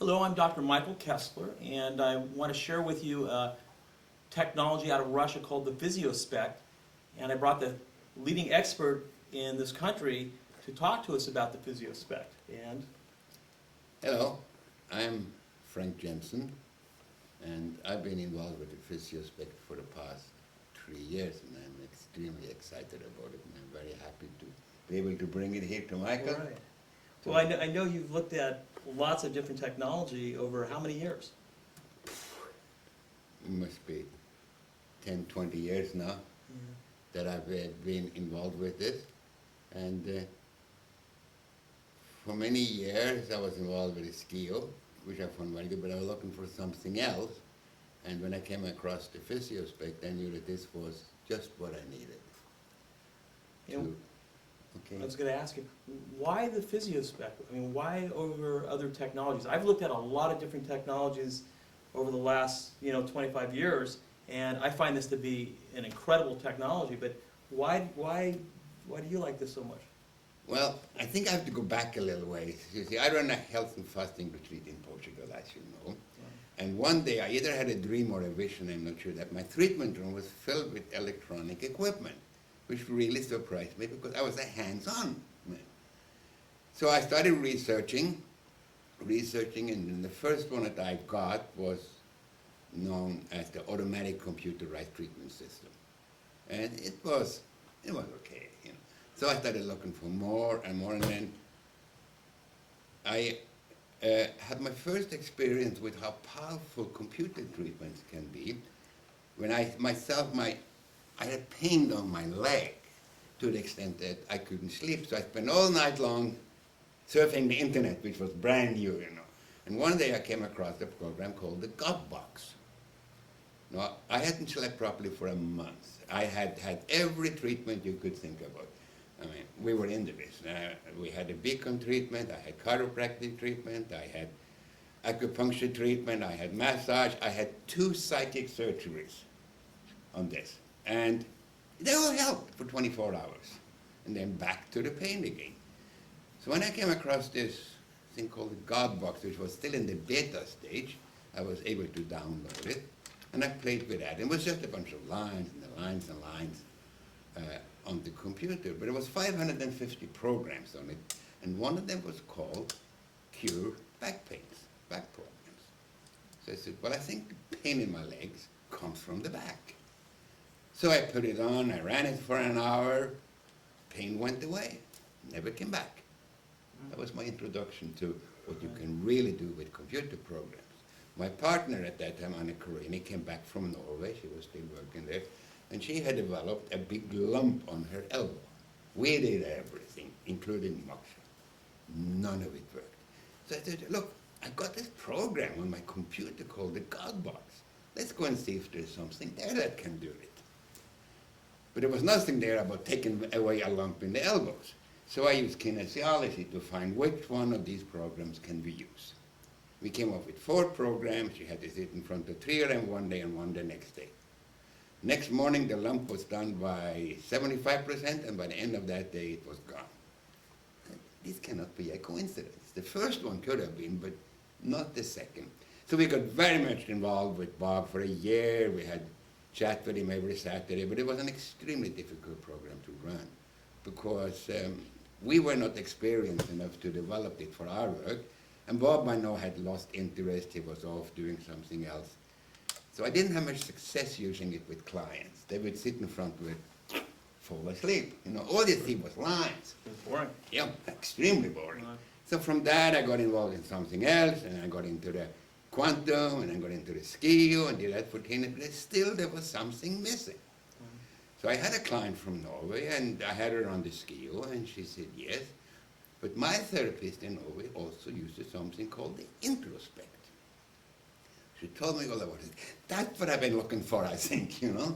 Hello, I'm Dr. Michael Kessler, and I want to share with you technology out of Russia called the Physiospect. And I brought the leading expert in this country to talk to us about the Physiospect. And Hello, I'm Frank Jensen, and I've been involved with the Physiospect for the past 3 years, and I'm extremely excited about it, and I'm very happy to be able to bring it here to Michael. right. Well, I know you've looked at lots of different technology over how many years? It must be 10, 20 years now that I've been involved with this, and for many years I was involved with SKIO, which I found very good, but I was looking for something else. And when I came across the Physiospect, I knew that this was just what I needed. You know, Okay. I was going to ask you, why the Physiospect? I mean, why over other technologies? I've looked at a lot of different technologies over the last, 25 years, and I find this to be an incredible technology. But why do you like this so much? Well, I think I have to go back a little ways. You see, I run a health and fasting retreat in Portugal, as you know. And one day I either had a dream or a vision, I'm not sure, that my treatment room was filled with electronic equipment, which really surprised me because I was a hands-on man. So I started researching, and then the first one that I got was known as the automatic computerized treatment system. And it was okay, So I started looking for more and more, and then I had my first experience with how powerful computer treatments can be when I had pain on my leg to the extent that I couldn't sleep. So I spent all night long surfing the internet, which was brand new, And one day I came across a program called the God Box. Now, I hadn't slept properly for a month. I had had every treatment you could think about. I mean, we were into this. We had a beacon treatment, I had chiropractic treatment, I had acupuncture treatment, I had massage, I had 2 psychic surgeries on this. And they all helped for 24 hours. And then back to the pain again. So when I came across this thing called the God Box, which was still in the beta stage, I was able to download it. And I played with that. It was just a bunch of lines and lines and lines on the computer. But there was 550 programs on it. And one of them was called Cure Back Pains, back programs. So I said, well, I think the pain in my legs comes from the back. So I put it on, I ran it for an hour, pain went away, never came back. That was my introduction to what you can really do with computer programs. My partner at that time, Anna Karini, came back from Norway, she was still working there, and she had developed a big lump on her elbow. We did everything, including motion. None of it worked. So I said, look, I got this program on my computer called the God Box. Let's go and see if there's something there that can do it. But there was nothing there about taking away a lump in the elbows. So I used kinesiology to find which one of these programs can we use. We came up with 4 programs. You had to sit in front of 3 of them one day and one the next day. Next morning, the lump was done by 75%, and by the end of that day, it was gone. This cannot be a coincidence. The first one could have been, but not the second. So we got very much involved with Bob for a year. We had chat with him every Saturday, but it was an extremely difficult program to run because we were not experienced enough to develop it for our work, and Bob by now had lost interest. He was off doing something else. So I didn't have much success using it with clients. They would sit in front of it, fall asleep. All they see was lines. It's boring. Yeah, extremely boring. So from that I got involved in something else, and I got into the quantum, and I got into the SKIO, and did that for 10 years, but still there was something missing. So I had a client from Norway, and I had her on the SKIO, and she said yes, but my therapist in Norway also uses something called the Introspect. She told me all about it. That's what I've been looking for, I think, Yeah.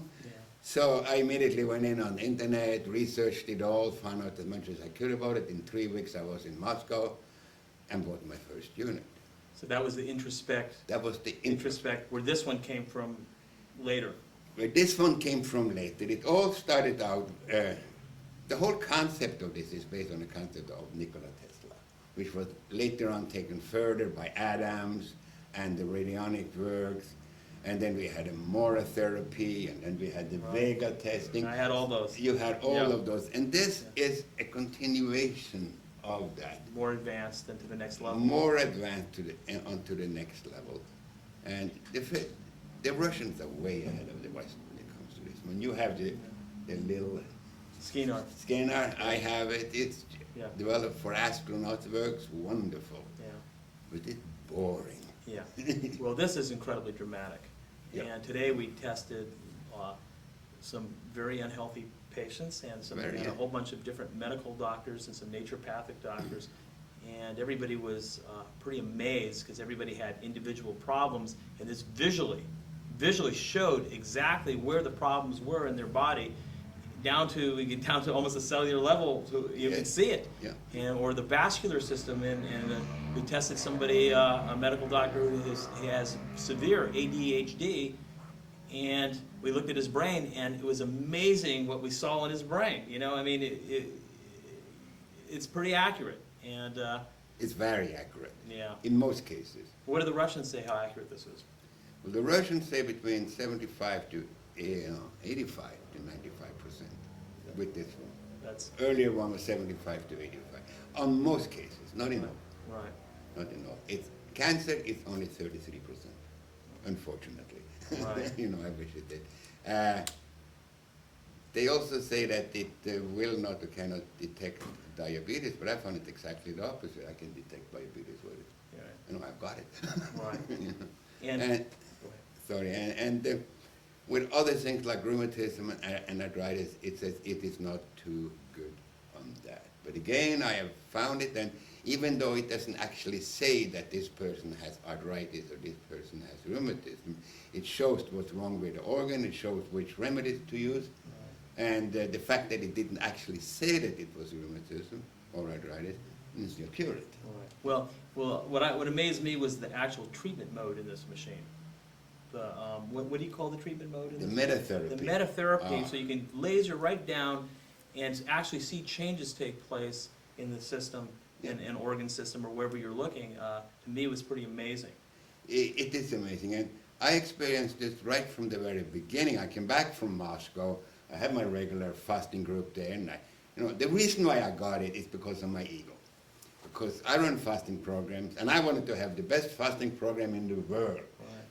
So I immediately went in on the internet, researched it all, found out as much as I could about it. In 3 weeks I was in Moscow and bought my first unit. So that was the Introspect. That was the Introspect, where this one came from later. Where this one came from later. It all started out, the whole concept of this is based on the concept of Nikola Tesla. which was later on taken further by Adams and the radionic works. And then we had a Mora therapy, and then we had the Vega testing. I had all those. You had all Yeah. of those. And this is a continuation of that. More advanced and to the next level. More advanced onto the next level. And the Russians are way ahead of the West when it comes to this. When you have the little Skinner. scanner, I have it. It's Yeah. developed for astronauts, works wonderful. Yeah. But it's boring. Yeah. Well, this is incredibly dramatic. Yeah. And today we tested some very unhealthy patients and a whole bunch of different medical doctors and some naturopathic doctors. And everybody was pretty amazed because everybody had individual problems, and this visually showed exactly where the problems were in their body, down to almost a cellular level. You can see it, Yeah. and or the vascular system. And we tested somebody, a medical doctor who has severe ADHD, and we looked at his brain, and it was amazing what we saw in his brain. You know, I mean, it's pretty accurate. And It's very accurate. yeah. In most cases. What do the Russians say how accurate this is? Well, the Russians say between 75 to 85 to 95% with this one. That's Earlier one was 75 to 85. On most cases, not in all. right. Not in all. Cancer is only 33%, unfortunately. Right. You know, I wish it did. They also say that it will not or cannot detect diabetes, but I found it exactly the opposite. I can detect diabetes with it. Yeah. You know, I've got it. Right. You know. And And- go ahead. Sorry, and with other things like rheumatism and arthritis, it says it is not too good on that. But again, I have found it, and even though it doesn't actually say that this person has arthritis or this person has rheumatism, it shows what's wrong with the organ, it shows which remedies to use, and the fact that it didn't actually say that it was rheumatism or arthritis means you'll cure it. Well, what amazed me was the actual treatment mode in this machine. The what do you call the treatment mode in The this? metatherapy. The metatherapy. Ah. So you can laser right down and actually see changes take place in the system, in organ system, or wherever you're looking. To me, it was pretty amazing. It is amazing, and I experienced this right from the very beginning. I came back from Moscow. I had my regular fasting group there, and the reason why I got it is because of my ego. Because I run fasting programs, and I wanted to have the best fasting program in the world.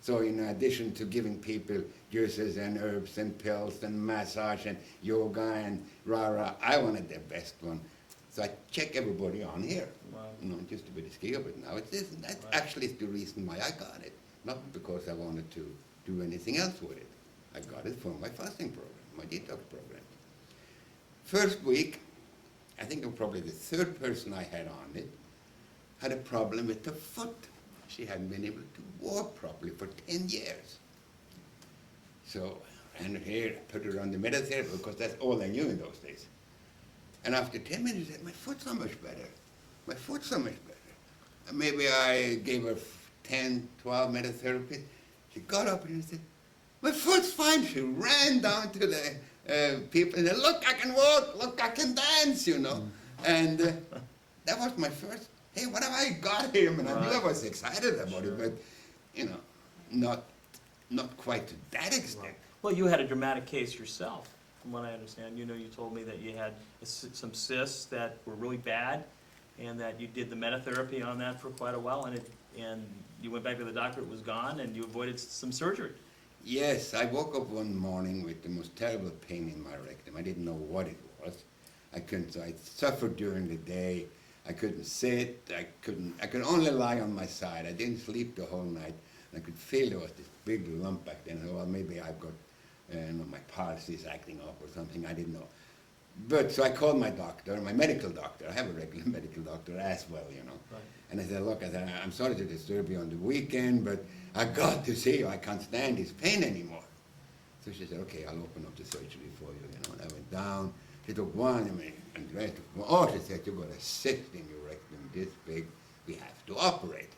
So in addition to giving people juices and herbs and pills and massage and yoga and rah-rah, I wanted the best one. So I check everybody on here, Wow. Just to be the skill of it now. That Right. actually is the reason why I got it, not because I wanted to do anything else with it. I got it for my fasting program, my detox program. First week, I think I'm probably the third person I had on it, had a problem with the foot. She hadn't been able to walk properly for 10 years. So, and here, put her on the metatherapy because that's all I knew in those days. And after 10 minutes, I said, my foot's so much better. My foot's so much better. And maybe I gave her 10, 12 metatherapy. She got up and said, my foot's fine. She ran down to the people and said, look, I can walk, look, I can dance, And that was my first, hey, what have I got here? And I knew I was excited about it, but, not quite to that extent. Well, you had a dramatic case yourself, from what I understand. You told me that you had some cysts that were really bad, and that you did the metatherapy on that for quite a while, and you went back to the doctor, it was gone, and you avoided some surgery. Yes, I woke up one morning with the most terrible pain in my rectum. I didn't know what it was. I suffered during the day. I couldn't sit. I could only lie on my side. I didn't sleep the whole night. And I could feel there was this big lump back then. Well, maybe I've got, my palsy is acting up or something. I didn't know. But so I called my doctor, my medical doctor. I have a regular medical doctor as well, Right. And I said, look, I'm sorry to disturb you on the weekend, but I got to see you. I can't stand this pain anymore. So she said, okay, I'll open up the surgery for you, And I went down. She took one, and the rest took one. Oh, she said, you've got a cyst in your rectum this big. We have to operate.